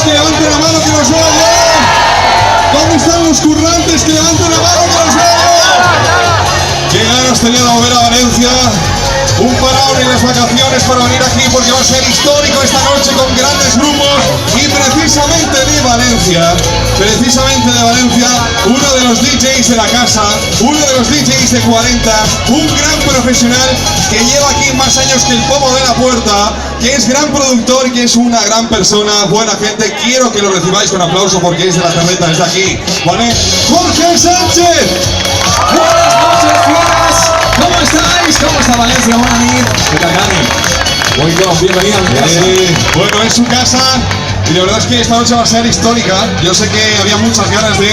currantes que levanten la mano que los veo yo? ¿Dónde están los currantes que levanten la mano que los veo yo? Qué ganas tenía de volver a Valencia. Un parado en las vacaciones para venir aquí porque va a ser histórico esta noche con grandes grupos y precisamente de Valencia, uno de los DJs de la casa, uno de los DJs de 40, un gran profesional que lleva aquí más años que el pomo de la puerta, que es gran productor y que es una gran persona, buena gente. Quiero que lo recibáis con aplauso porque es de la Terreta, está aquí, ¿vale? ¡Jorge Sánchez! Buenas noches, fieras. ¿Cómo estáis? ¿Cómo está Valencia? Buenas noches. ¿Qué tal, Dani? Muy bien, bienvenido a mi casa. Bueno, es su casa y la verdad es que esta noche va a ser histórica. Yo sé que había muchas ganas de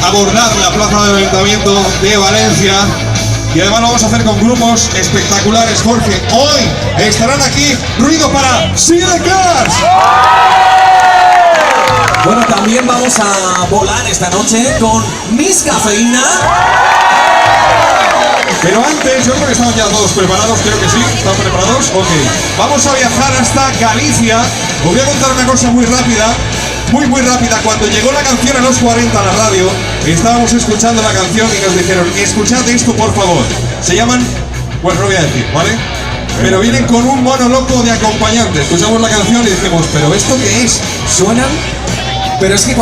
abordar la plaza del Ayuntamiento de Valencia y además lo vamos a hacer con grupos espectaculares, Jorge. Hoy estarán aquí Ruido para Sidecar. Bueno, también vamos a volar esta noche con Miss Cafeína. Pero antes, yo creo que estamos ya todos preparados, creo que sí. ¿Están preparados? Ok. Vamos a viajar hasta Galicia. Os voy a contar una cosa muy rápida. Muy rápida. Cuando llegó la canción a los 40 a la radio, estábamos escuchando la canción y nos dijeron, escuchad esto por favor. Se llaman, bueno, no voy a decir, ¿vale? Pero vienen con un mono loco de acompañante. Escuchamos la canción y dijimos, ¿pero esto qué es? ¿Suenan? Pero es que